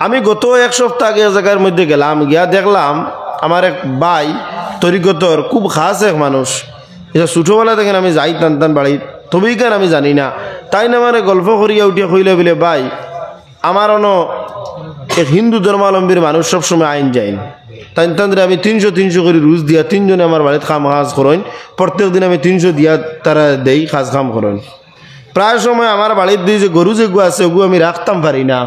আমি গত এক সপ্তাহ আগে জায়গার মধ্যে গেলাম, গিয়া দেখলাম আমার এক ভাই তরিকতর খুব খাস এক মানুষ। এটা ছোটোবেলা দেখেন আমি যাই টান টান বাড়িত, তবেই কেন আমি জানি না। তাই না আমার গল্প করিয়া উঠিয়া কইলে বলে, ভাই আমার অন এক হিন্দু ধর্মাবলম্বীর মানুষ সবসময় আইন যাইন, তাই তাদের আমি 300 করে রুজ দিয়া 3 জনে আমার বাড়িতে খাম কাজ করেন, প্রত্যেক দিন আমি 300 দিয়া তারা দেই কাজ কাম করেন। প্রায় সময় আমার বাড়ির দিয়ে যে গরু যেগু আছে ওগু আমি রাখতাম পারি না,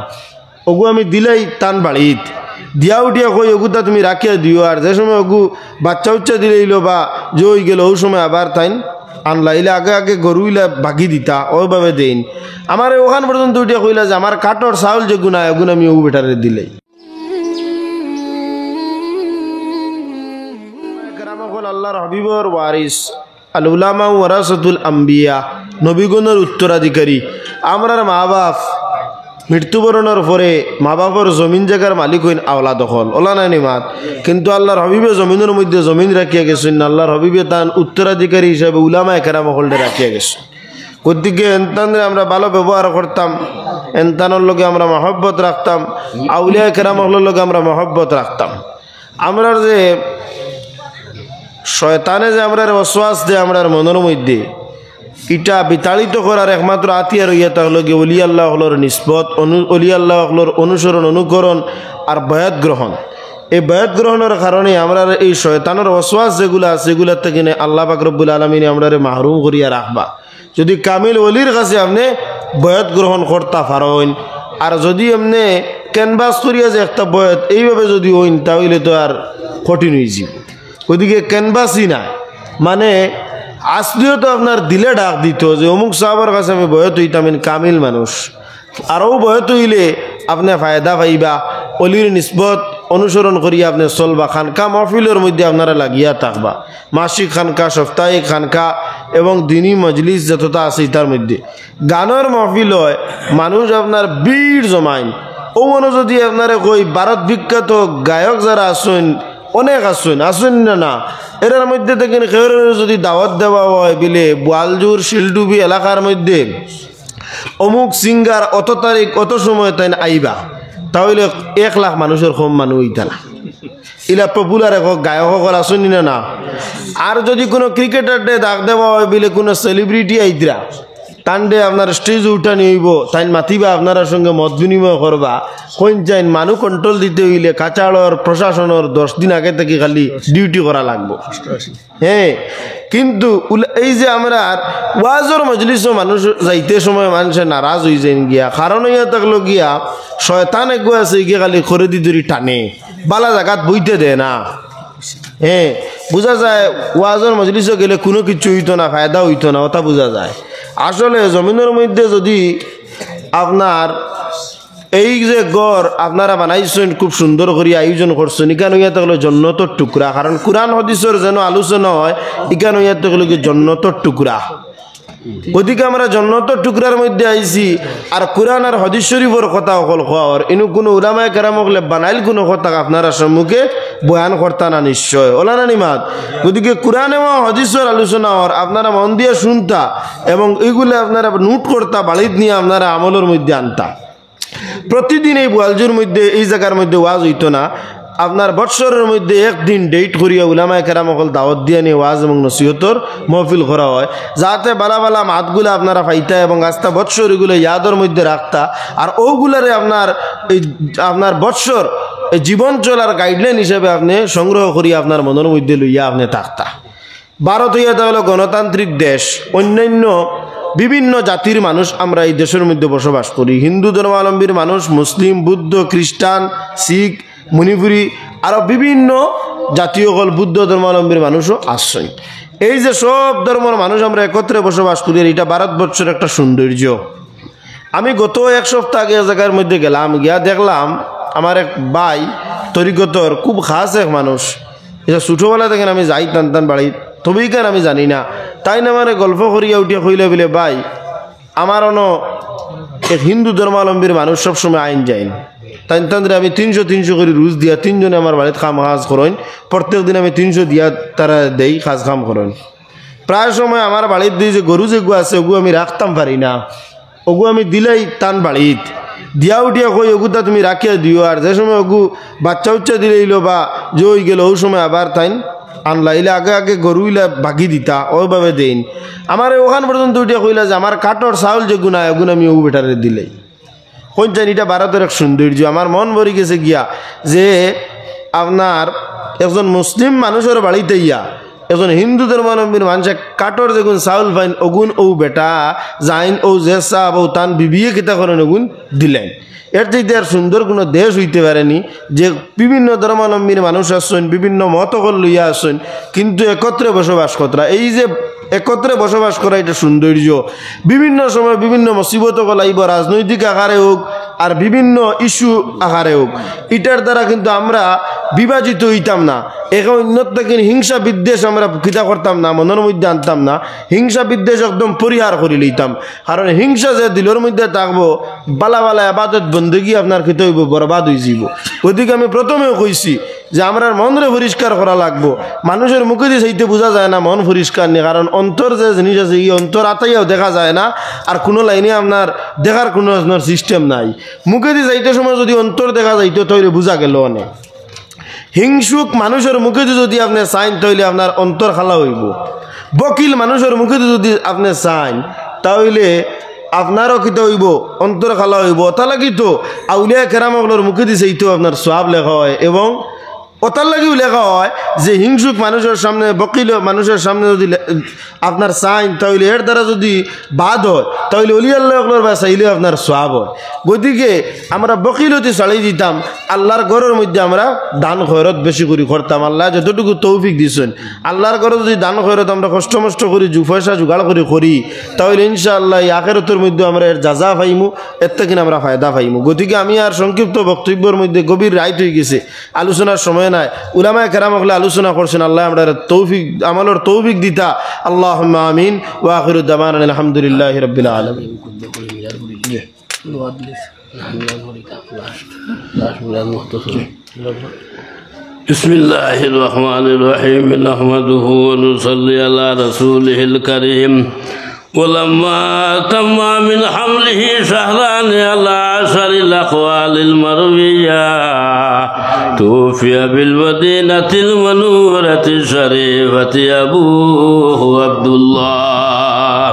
ওগু আমি দিলেই টান বাড়িত দিয়া উঠিয়া কই ওগুতা তুমি রাখিয়া দিও, আর যে সময় ওগু বাচ্চা উচ্চা দিলেইল বা জই গেল ওই সময় আবার তাইন আনলা, ইলে আগে আগে গরু ইলা বাকি দিতা, ওইভাবে দেন। আমার ওখান পর্যন্ত উঠিয়া কইলা যে আমার কাঠর চাউল যেগু না ওগুন আমি ওগু বেটারে দিলেই। আল্লাহর হাবিবর ওয়ারিস, আল উলামা ওয়ারাসাতুল আম্বিয়া, নবীগণের উত্তরাধিকারী। আমরার মা বাপ মৃত্যুবরণের পরে মা বাপর জমিন জায়গার মালিক হইন আওলা দখল ওলা নাই নিমাত, কিন্তু আল্লাহর হাবিবে জমিনের মধ্যে জমিন রাখিয়া গেছেন। আল্লাহর হাবিবে তার উত্তরাধিকারী হিসাবে উলামা কেরাম হলডে রাখিয়া গেছেন। গতিকে এনতানরে আমরা ভালো ব্যবহার করতাম, এনতানোর লগে আমরা মহব্বত রাখতাম, আউলিয়া কেরাম হলের লগে আমরা মহব্বত রাখতাম। আমরা যে শয়তানে যে আমরা ওয়াসওয়াস দেয় আমরার মনের মধ্যে, ইটা বিতাড়িত করার একমাত্র আতিয়ার হইয়া তাহলে কি অলি আল্লাহ হলর নিসবত, অলি আল্লাহ হলর অনুসরণ অনুকরণ আর বয়াত গ্রহণ। এই বয়াত গ্রহণের কারণে আমরা এই শয়তানের ওয়াসওয়াস যেগুলো আছে এগুলোর থেকে আল্লাহ পাক রব্বুল আলামিন আমরা মাহরুম করিয়া রাখবা। যদি কামিল অলির কাছে আপনি বয়াত গ্রহণ করতে পারেন, আর যদি এমনি ক্যানভাস করিয়া যে একটা বয়াত এইভাবে যদি হইন তাহলে তো আর কঠিন হয়ে যাব। ওদিকে ক্যানভাসই না, মানে আসলেও তো আপনার দিলে ডাক দিত যে অমুক সাহাবার কাছে আমি বয়ত হইতাম, কামিল মানুষ। আরও বয়ত হইলে আপনি ফায়দা পাইবা, অলির নিসবত অনুসরণ করিয়া আপনি চলবা। খানকা মহফিলের মধ্যে আপনারা লাগিয়া থাকবা, মাসিক খানকা, সাপ্তাহিক খানকা এবং দিনী মজলিস যতটা আছে তার মধ্যে। গানের মহফিল হয়, মানুষ আপনার ভিড় জমাইন। ও মনে যদি আপনারা কই ভারত বিখ্যাত গায়ক যারা আসেন অনেক আসেন না, এর মধ্যে থেকে যদি দাওয়াত দেওয়া হয় বিলে বোয়ালজুর শিলডুবি এলাকার মধ্যে অমুক সিঙ্গার অত তারিখ অত সময় তাই আইবা, তাহলে 1 লাখ মানুষের কম মানুষ হইতা না। ইলা পপুলার এক গায়ক সকল আসেনি না। আর যদি কোনো ক্রিকেটার ডে ডাক দেওয়া হয় বিলে কোনো সেলিব্রিটি আইতরা তান্ডে আপনার স্টেজ উঠানি হইব, তাই মাতিবা, আপনার সঙ্গে মত বিনিময় করবা। কোন চাইন মানুষ কন্ট্রোল দিতে হইলে কাচাড়র প্রশাসনের 10 দিন আগে থেকে খালি ডিউটি করা লাগবো। হ্যাঁ, কিন্তু এই যে আমরা ওয়াজর মজলিসও মানুষ যাইতে সময় মানুষের নারাজ হয়ে যায় গিয়া, কারণ ইয়া থাকলো গিয়া শয়তান এগো আছে গিয়া খালি খরেদি ধরি টানে, বালা জাগাত বইতে দেয় না। হ্যাঁ, বোঝা যায় ওয়াজর মজলিসও গেলে কোনো কিছু হইতো না, ফায়দা হইতো না, ওটা বোঝা যায়। আসলে জমিনের মধ্যে যদি আপনার এই যে গড় আপনারা বানাইছেন, খুব সুন্দর করে আয়োজন করছেন, ইকান হইয়া থাকলে জন্নতর টুকরা। কারণ কুরআন হাদিসের যেন আলোচনা হয়, ইকান হইয়া থাকলে কি জন্নতর টুকরা। গতিকে আমরা জন্নতর টুকরার মধ্যে আইছি, আর কুরআন আর হাদিস শরীফের কথা অকল খাওয়ার ইনু কোনো উলামায়ে কেরাম হলে বানাইল কোনো কথা আপনারা সম্মুখে বয়ান করতা না নিশ্চয়, ওলা না নিমাত। গতিকে কুরআন এবং হাদিসের আলোচনা হওয়ার আপনারা মন দিয়ে শুনতা এবং এইগুলো আপনারা নোট করতা, বাড়িতে নিয়ে আপনারা আমলের মধ্যে আনতা। প্রতিদিন এই বোয়ালজুর মধ্যে এই জায়গার মধ্যে ওয়াজ হইতো না, আপনার বৎসরের মধ্যে একদিন ডেট করিয়া উলামায়ে কেরাম সকল দাওয়াত দিয়ে নিয়ে ওয়াজ এবং নসিহতর মহফিল করা হয়, যাতে বালা বালা মাতগুলো আপনারা পাইতা এবং আস্তা বৎসর এগুলো ইয়াদের মধ্যে রাখতা। আর ওগুলারে আপনার বৎসর জীবন চলার গাইডলাইন হিসেবে আপনি সংগ্রহ করিয়া আপনার মনের মধ্যে লইয়া আপনি থাকতা। ভারত হইয়া তাহলে গণতান্ত্রিক দেশ, অন্যান্য বিভিন্ন জাতির মানুষ আমরা এই দেশের মধ্যে বসবাস করি। হিন্দু ধর্মাবলম্বীর মানুষ, মুসলিম, বুদ্ধ, খ্রিস্টান, শিখ, মণিপুরী, আরও বিভিন্ন জাতীয় কল বুদ্ধ ধর্মাবলম্বীর মানুষও আসছেন। এই যে সব ধর্মের মানুষ আমরা একত্রে বসবাস করি, এটা ভারতবর্ষের একটা সৌন্দর্য। আমি গত এক সপ্তাহ আগে জায়গার মধ্যে গেলাম, গিয়া দেখলাম আমার এক ভাই তরিকতর খুব খাস এক মানুষ। এটা ছোটোবেলা দেখেন আমি যাই টান টান বাড়িত, তবেই কেন আমি জানি না। তাই না আমার গল্প করিয়া উঠিয়া কইলে বলে, ভাই আমার এক হিন্দু ধর্মাবলম্বীর মানুষ সবসময় আইন যাইন, তাই তাদের আমি 300 করে রুজ দিয়া 3 জনে আমার বাড়িতে খাম কাজ করেন, প্রত্যেক দিন আমি 300 দিয়া তারা দেই কাজ কাম করেন। প্রায় সময় আমার বাড়ির দিয়ে যে গরু যেগু আছে ওগু আমি রাখতাম পারি না, ওগু আমি দিলেই টান বাড়িত দিয়া উঠিয়া কই ওগুতা তুমি রাখিয়া দিও, আর যে সময় ওগু বাচ্চা উচ্চা দিলেইল বা যে হয়ে গেল ওই সময় আবার তাইন আনলা ইলে আগে আগে গরুইলা ভাগি দিতা ওইভাবে দেন। আমার ওখান পর্যন্ত উঠিয়া কইলা যে আমার কাঠর চাউল যে গুণা এগুন আমি ও বেটারে দিলেই কোন চাই। এটা ভারতের এক সৌন্দর্য। আমার মন ভরি গেছে গিয়া যে আপনার একজন মুসলিম মানুষের বাড়িতে ইয়া একজন হিন্দু ধর্মাবলম্বীর মানুষের কাঠর যেগুন চাউল পাইন ওগুন ও বেটা যাইন ও যে চাপ ও তান বিবিয়ে কিতা করেন ওগুন দিলেন। এর চাইতে আর সুন্দর কোনো দেশ হইতে পারেনি যে বিভিন্ন ধর্মাবলম্বীর মানুষ আসছেন, বিভিন্ন মতকল লইয়া আসছেন, কিন্তু একত্রে বসবাস করা। এই যে একত্রে বসবাস করা এটা সৌন্দর্য। বিভিন্ন সময় বিভিন্ন মুসিবত গলাইব, রাজনৈতিক আকারে হোক আর বিভিন্ন ইস্যু আকারে হোক, এটার দ্বারা কিন্তু আমরা বিভাজিত হইতাম না। এখন অন্যতা কিন্তু হিংসা বিদ্বেষ আমরা কিতা করতাম না, মনের মধ্যে আনতাম না। হিংসা বিদ্বেষ একদম পরিহার করে লইতাম। কারণ হিংসা যে দিলের মধ্যে থাকবো, বালা বালা আবাদত বন্দেগী আপনার কিতা হইব, বরবাদ হয়ে যাব। ওইদিকে আমি প্রথমেও কইছি যে আমরা মনরে পরিষ্কার করা লাগবো। মানুষের মুখে দিয়ে সেইতে বোঝা যায় না মন পরিষ্কার নেই, কারণ অন্তর যে জিনিস আছে এই অন্তর আতাইয়াও দেখা যায় না, আর কোনো লাইনে আপনার দেখার কোনো আপনার সিস্টেম নাই। মুখে দিয়ে যাইতে সময় যদি অন্তর দেখা যাইতো তাহলে বোঝা গেল অনেক। হিংসুক মানুষের মুখে যদি আপনি চাইন তাহলে আপনার অন্তর খালা হইব। বকিল মানুষের মুখে যদি আপনি চাইন তাহলে আপনারও কিতা হইব, অন্তর খালা হইব। তা লাগি তো আউলিয়া কেরামগুলোর মুখে দিছে এইতো আপনার সওয়াব লেখা হয়, এবং ওটার লাগেও লেখা হয় যে হিংসুক মানুষের সামনে, বকিল মানুষের সামনে যদি আপনার চাইন তাহলে এর দ্বারা যদি বাদ হয় তাহলে অলি আল্লাহর বা চাইলে আপনার সওয়াব হয়। গতিকে আমরা বকিলতি চালিয়ে দিতাম, আল্লাহর ঘরের মধ্যে আমরা দান খয়রত বেশি করে করতাম। আল্লাহ যতটুকু তৌফিক দিয়েছেন, আল্লাহর ঘরে যদি দান খয়রত আমরা কষ্ট মষ্ট করি, পয়সা জোগাড় করে করি, তাহলে ইনশাআল্লাহ এই আখিরাতের মধ্যে আমরা এর যাজা পাইমু, এর থেকে আমরা ফায়দা পাইমু। গতিকে আমি আর সংক্ষিপ্ত বক্তব্যের মধ্যে গভীর রাইত হয়ে গেছে, আলোচনার সময় নাই। উলামায়ে কেরাম ওগুলো আলোচনা করছেন, আল্লাহ আমরা তৌফিক আমলের তৌফিক দিতা। আল্লাহুম্মা আমিন ওয়া আখিরু দাওয়ানা আলহামদুলিল্লাহি রাব্বিল আলামিন। বিসমিল্লাহির রহমানির রহিম। নাহমাদুহু ওয়া নুসাল্লি আলা রাসূলিহিল কারীম। ولما تم من حمله شهران على عشر الأقوال المروية توفي بالمدينة المنورة الشريفة أبوه عبد الله،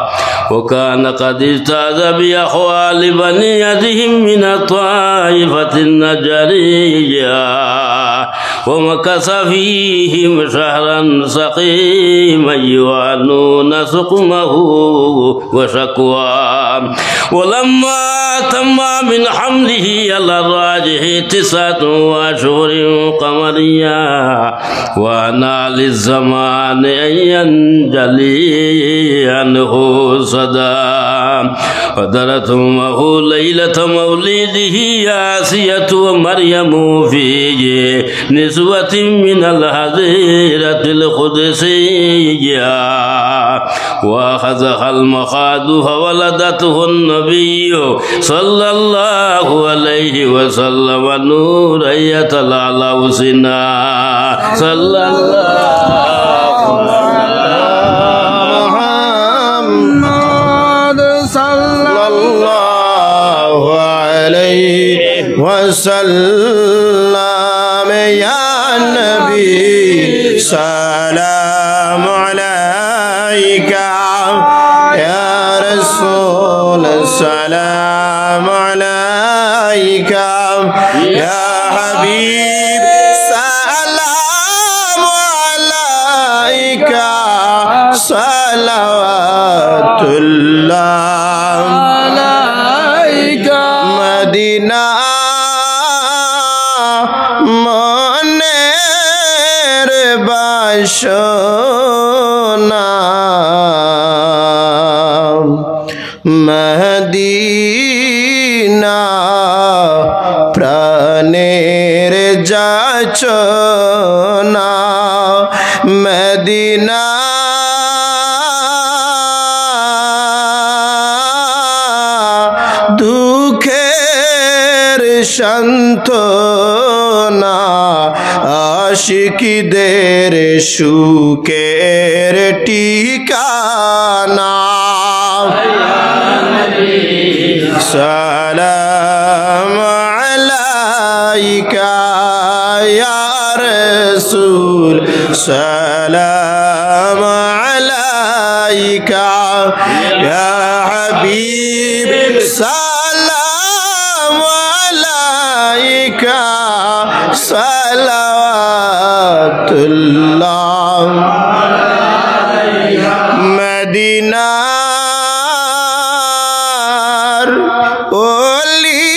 وكان قد اجتاز بأخوال بنيتهم من الطائفة النجارية، ومكث فيهم شهرا سقيما يوانون سقمه وشكواه. ولما تم من حمله على الراجح 9 أشهر قمرية، وأنا للزمان أن ينجلي عنه صدى، ودرت أمه ليلة مولده آسية ومريم فيه نسوة من الحظيرة القدسية، وأخذها المخاض فولدته النبي صلى الله عليه وسلم نورا يتلألأ سنا صلى الله محمد صلى الله عليه وسلم يا نبي سلام عليك يا رسول السلام عليك يا حبيب سلام عليك صلوات الله عليك مدينة মনের বাসনা মদিনা প্রাণের যাচনা মদিনা দুঃখের সান্ত্বনা আশিকদের সুখের ঠিকানা সালাম আলাইকা ইয়া রাসূল সালাম আলাইকা ইয়া হাবিব সালাম আলাইকা সালাওয়াতুল্লাহ মদিনার অলি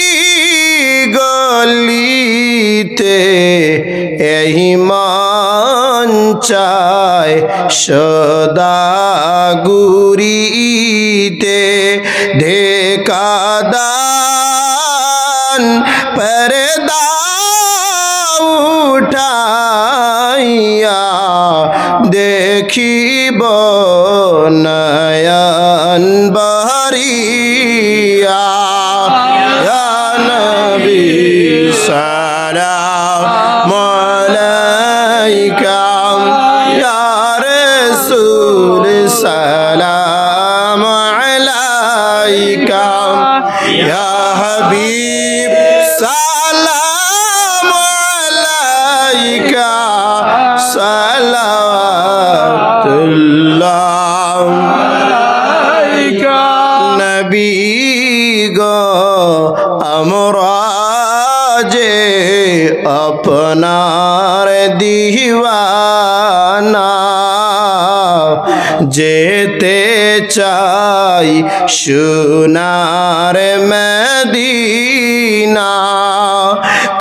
গলিতে এই মন চায় সদা গুরিতে ঢেকা দান পর্দা উঠাইয়া দেখিব নয়ন বহরিয়া ইয়া নবী সালাম আলাইকা ইয়া রাসূল সালাম আলাইকা ইয়া হাবিব সালাম আলাইকা সালাওয়াতুল্লাহ নবী গো আমরা যে আপনার দিওয়ানা যেতে চাই সোনার মদিনা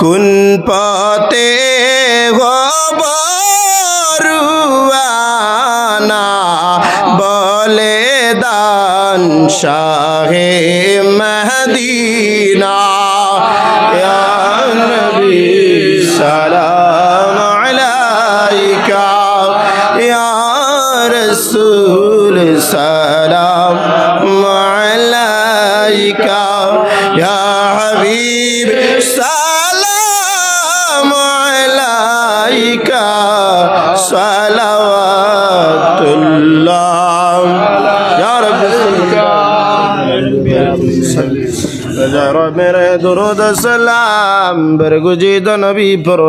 কোন পথে হব রুয়ানা বলে দান শাহে মদিনা ইয়া নবী সালাম আলাইকা ইয়া রাসূল সালাম আলাইকা ইয়া হাবিব সালাম আলাইকা সালাওয়াতুল্লাহ ইয়া রাব্বি मेरे दुरूद सलाम बरगुजीद नबी पर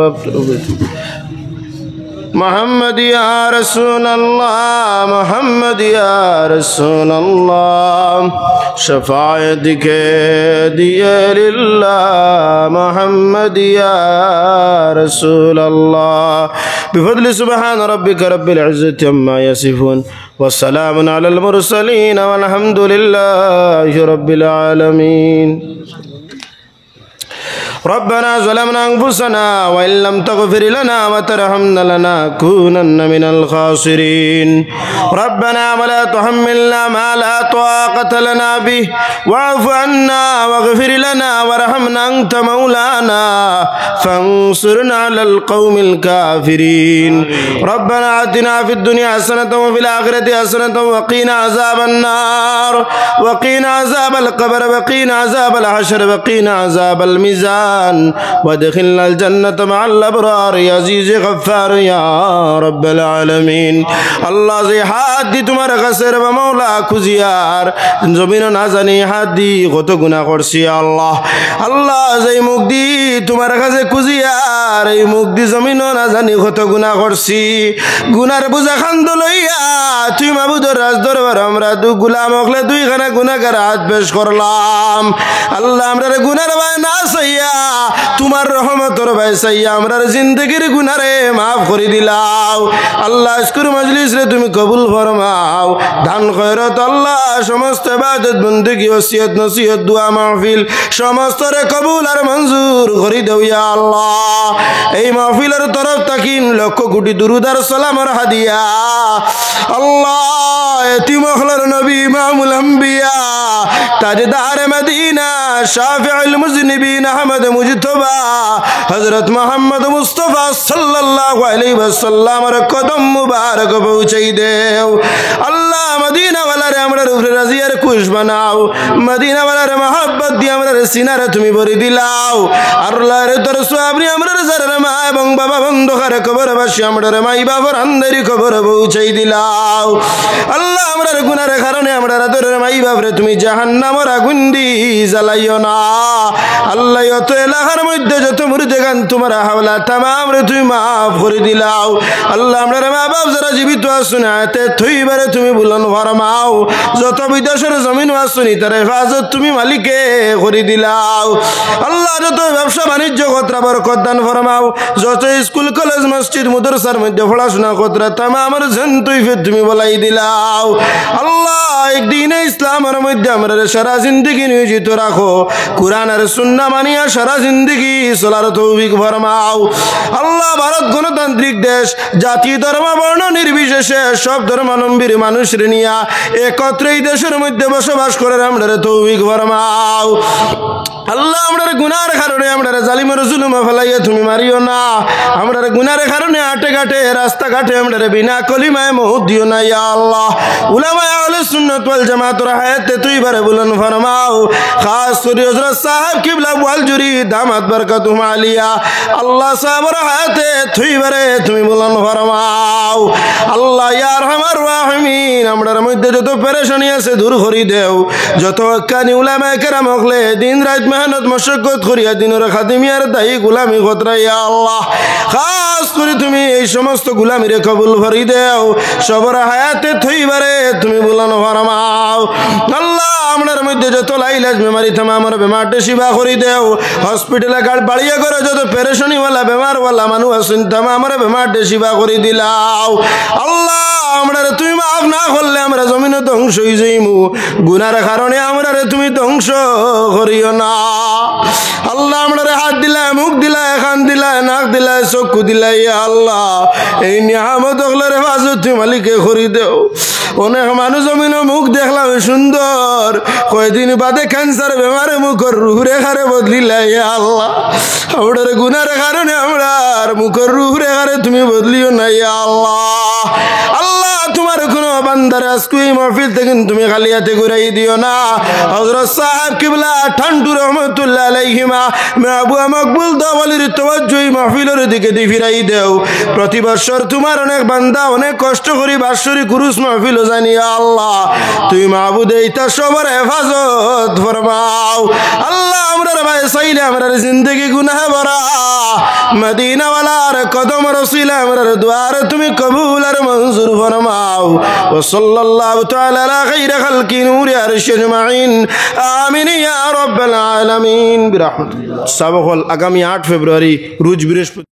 मोहम्मद या रसूल अल्लाह मोहम्मद या रसूल अल्लाह शफाअत के दिए लिल्लाह मोहम्मद या रसूल अल्लाह बिफضل सुब्हान रब्बिक रब्बिल इज्जति अम्मा यसिफून वस्सलाम अलल मुरसलीन वल्हम्दु लिल्लाहि रब्बिल आलमीन ربنا ظلمنا أنفسنا وإن لم تغفر لنا وترحمنا لنكونن من الخاسرين ربنا ولا تحملنا ما لا طاقة لنا به واعف عنا واغفر لنا وارحمنا أنت مولانا فانصرنا على القوم الكافرين ربنا آتنا في الدنيا حسنة وفي الآخرة حسنة وقنا عذاب النار وقنا عذاب القبر وقنا عذاب الحشر وقنا عذاب الميزان وادخلنا الجنة مع الأبرار يا عزيز غفار يا رب العالمين الله زي حد তোমার কাছে রে মাওলা খুজিয়ার জমিন না জানি হাদি কত গুনাহ করছি আল্লাহ আল্লাহ যেই মুক্তি তোমার কাছে খুজিয়ার এই মুক্তি জমিন না জানি কত গুনাহ করছি গুনার বোঝা খান্দ লইয়া তুই মাবুদের রাজ দরবার আমরা দু গোলাম হকলে দুইখানা গুনাহগার হাত পেশ করলাম আল্লাহ আমরা গুনার ভাই না সাইয়া তোমার রহমতের ভাই সাইয়া আমরার জিন্দেগির গুনারে মাফ করে দিলাও আল্লাহ আজকের মজলিস রে তুমি কবুল ফরমাও দান খয়রত আল্লাহ সমস্ত ইবাদত বندگی ওসিয়ত নসিহত দোয়া মাহফিল সমস্ত রে কবুল আর মঞ্জুর করে দাও ইয়া আল্লাহ এই মাহফিলের তরফ তাকিন লক্ষ কোটি দুরুদ আর সালামের হাদিয়া আল্লাহ এতিম আখলার নবী ইমামুল আম্বিয়া তাজদার মদিনা শাফিউল মুজনিবিন আহমদ মুজতবা হযরত মুহাম্মদ মুস্তাফা সাল্লাল্লাহু আলাইহি ওয়াসাল্লামের কদম মুবারক পৌঁছাই দেও আল্লাহ মদিনা ওয়ালারে আমরা উপরে রাজি আর খুশ বানাও মদিনা ওয়ালারে mohabbat দিয়ে আমরা সিনারে তুমি ভরে দিলাও আল্লাহর তোর সওয়াব নি আমরা যারা এবং বাবা বন্ধুকার কবরবাসী আমরার মাই বাবার আন্দারি কবর পৌঁছাই দিলাও আল্লাহ আমরার গুনার কারণে আমরা আদরের মাই বাবরে তুমি জাহান্নামের আগুন দি জ্বালাইও না আল্লাহ যত এলাকার মধ্যে যত মুর্দে গান তোমার হাওলা তামাম রে তুমি মাফ করে দিলাও আল্লাহ আমরার মা বাপ যারা জীবিত আসুন হাতে থইবারে তুমি বুলন ফরমাও যত বিদেশের জমিন আসুনি তার হেফাজত তুমি মালিকে করে দিলাও আল্লাহ যত ব্যবসা বাণিজ্য কতরা বরকত দান ফরমাও যত স্কুল কলেজ মসজিদ মাদ্রাসার মধ্যে পড়াশোনা কতরা তামামের জানতুইফে তুমি বলাই দিলাও আল্লাহ একদিনে ইসলামের মধ্যে আমরা সারা জিন্দগি নিয়োজিত রাখো কুরআন আর সুন্নাহ মানিয়া সারা জিন্দগি চলার তৌফিক ফরমাও আল্লাহ ভারত গণতান্ত্রিক দেশ জাতি ধর্ম বর্ণ নির্বিশেষে সব ধর্মাবলম্বীর মানুষের নিয়া একত্রে এই দেশের মধ্যে বসবাস করে আমরা তৌফিক ফরমাও আল্লাহ আমরার গুনার কারণে আমরা জালিমের জুলুম ফেলাইয়া তুমি মারিও না আমরার গুনার কারণে আটে ঘাটে রাস্তাঘাটে আমরা বিনা কলিমায় মৌত দিও না ইয়া আল্লাহ উলামায়ে আহলে সুন্নাত ওয়াল জামাতের হায়াতে তুই বারে বুলন ফরমাও খাস করে হযরত সাহেব কিবলা ওয়ালজুরি দামাত বরকাতুহুম আলিয়া আল্লাহ সাহেবের হায়াতে তুই বারে তুমি বুলন ফরমাও আল্লাহ ইয়া আরহামার রাহিমিন আমরার মধ্যে যত পেরেশানি আছে দূর করি দেও যত কানি উলামায়ে কেরাম হকলে দিন রাত মেহনত মশক্কত করিয়া দিনের খাদিমিয়ার দায়ী গুলামি খতরা ইয়া আল্লাহ খাস করে তুমি এই সমস্ত গুলামিরে কবুল করি দেও সবার হায়াতে থইবারে তুমি বুলানো ফরমাও আল্লাহ আমরার মধ্যে যত লাইলাজ বেমারি তামামের বেমারটা শিবা করি দেও হসপিটালে গাড় বাড়িয়া করে যত পেরেশানিওয়ালা বেমারওয়ালা মানুষ আছেন তামামের বেমারটা শিবা করে দিলাও আল্লাহ আমরা তুমি মাফ না করলে আমরা জমিনে ধ্বংস হয়ে যাইমু গুনার কারণে আমরা তুমি ধ্বংস করিও না আল্লাহ আমরা হাত দিলা মুখ দিলা কান দিলা নাক দিলা চক্ষু দিলা ইয়া আল্লাহ এই নিয়ামত হলের হেফাজত তুমি মালিকে করি দেও অনেক মানুষ জমিনে মুখ দেখলাম সুন্দর কয়দিন বাদে ক্যান্সার বেমারে মুখর রুহরে হারে বদলিলা ইয়া আল্লাহ আমরার গুনার কারণে আমরা মুখর রুহরে হারে তুমি বদলিও না ইয়া আল্লাহ আল্লাহ তোমার কোন বান্দার আজকে এই মাহফিল থেকে তুমি খালিয়াতে ঘুরাই দিও না হযরত সাহেব কিবলা ঠান্ডু রহমাতুল্লাহ আলাইহিমা মাহবুবা মকবুল দাওয়ালির তাওয়াজ্জুহ এই মাহফিলের দিকে দি ফিরাই দেও প্রতি বছর তোমার অনেক বান্দা অনেক কষ্ট করি বাৎসরিক কুরুস মাহফিল জানিয়া আল্লাহ তুই মাহবুদ এইটা সবার হেফাজত ফরমাও আল্লাহ আমরা ভাই চাইলে আমরা জিন্দগি গুনাহ ভরা মদিনা ওয়ালার কদম রসিল আমরার দুয়ারে তুমি কবুল আর মঞ্জুর ফরমাও ওয়া সাল্লাল্লাহু তাআলা আলা খাইরি খালকি নূরি আরশ আজমাইন আমিন ইয়া রাব্বাল আলামিন বিরহমাতিল্লাহ। সাবকল আগামী 8 ফেব্রুয়ারি রোজ বৃহস্পতি